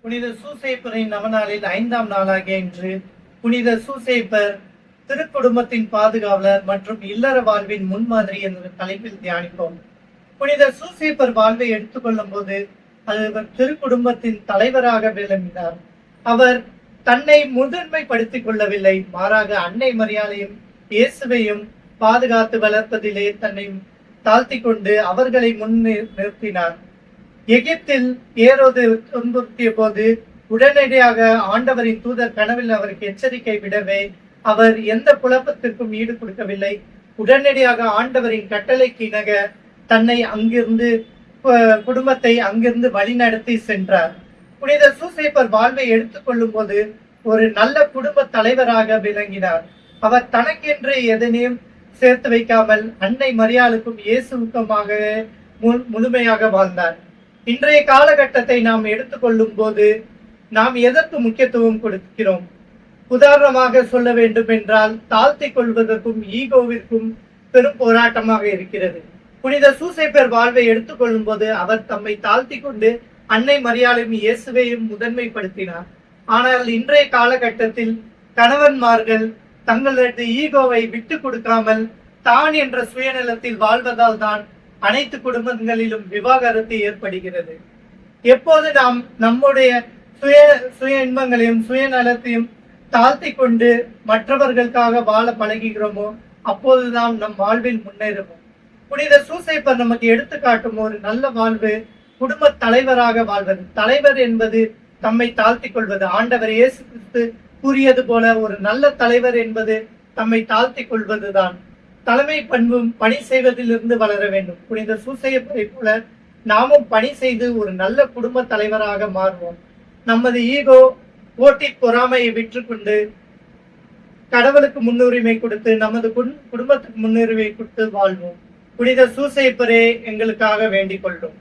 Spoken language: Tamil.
புனித சூசேப்பரின் நவநாளில் 5ஆம் நாளாகிய இன்று புனித சூசேப்பர் திருக்குடும்பத்தின் பாதுகாவலர் மற்றும் இல்லற வாழ்வின் முன்மாதிரி என்ற தலைப்பில் தியானிப்போம். புனித சூசேப்பர் வாழ்வை எடுத்துக்கொள்ளும் போது அவர் திருக்குடும்பத்தின் தலைவராக விளங்கினார். அவர் தன்னை முதன்மைப்படுத்திக் கொள்ளவில்லை, மாறாக அன்னை மரியாதையும் இயேசுவையும் பாதுகாத்து வளர்ப்பதிலே தன்னை தாழ்த்தி கொண்டு அவர்களை நிறுத்தினார். எகிப்தில் ஏரோது துன்புறுத்திய போது உடனடியாக ஆண்டவரின் தூதர் கனவில் அவருக்கு எச்சரிக்கை விடவே அவர் எந்த குழப்பத்திற்கும் ஈடு கொடுக்கவில்லை. உடனடியாக ஆண்டவரின் கட்டளைக்கு இணங்க தன்னை அங்கிருந்து குடும்பத்தை அங்கிருந்து வழிநடத்தி சென்றார். புனித சூசேப்பர் வாழ்வை எடுத்துக்கொள்ளும் போது ஒரு நல்ல குடும்ப தலைவராக விளங்கினார். அவர் தனக்கென்று எதனையும் சேர்த்து வைக்காமல் அன்னை மரியாளுக்கும் இயேசுவுக்குமாக முழுமையாக வாழ்ந்தார். இன்றைய காலகட்டத்தை நாம் எடுத்துக்கொள்ளும் போது நாம் எதற்கு முக்கியத்துவம் கொடுக்கிறோம்? உதாரணமாக சொல்ல வேண்டும் என்றால், தாழ்த்தி கொள்வதற்கும் ஈகோவிற்கும் பெரும் போராட்டமாக இருக்கிறது. புனித சூசேப்பர் வாழ்வை எடுத்துக்கொள்ளும் போது அவர் தம்மை தாழ்த்தி கொண்டு அன்னை மரியாளையும் இயேசுவையும் முதன்மைப்படுத்தினார். ஆனால் இன்றைய காலகட்டத்தில் கணவன்மார்கள் தங்களது ஈகோவை விட்டு கொடுக்காமல் தான் என்ற சுயநலத்தில் வாழ்வதால் தான் அனைத்து குடும்பங்களிலும் விவாகரத்து ஏற்படுகிறது. எப்போது நாம் நம்முடைய சுய இன்பங்களையும் சுயநலத்தையும் தாழ்த்தி கொண்டு மற்றவர்களுக்காக வாழ பழகுகிறோமோ அப்போதுதான் நம் வாழ்வில் முன்னேறுவோம். புனித சூசேப்பர் நமக்கு எடுத்துக்காட்டும் ஒரு நல்ல வாழ்வு குடும்ப தலைவராக வாழ்வது. தலைவர் என்பது தம்மை தாழ்த்தி கொள்வது. ஆண்டவர் இயேசு கிறிஸ்து கூறியது போல ஒரு நல்ல தலைவர் என்பது தம்மை தாழ்த்தி கொள்வதுதான். தலைமை பண்பும் பணி செய்வதிலிருந்து வளர வேண்டும். புனித சூசேப்பரை போல நாமும் பணி செய்து ஒரு நல்ல குடும்ப தலைவராக மாறுவோம். நமது ஈகோ போட்டி பொறாமையை விற்றுக்கொண்டு கடவுளுக்கு முன்னுரிமை கொடுத்து நமது குடும்பத்துக்கு முன்னுரிமை கொடுத்து வாழ்வோம். புனித சூசேப்பரே எங்களுக்காக வேண்டிக் கொள்ளும்.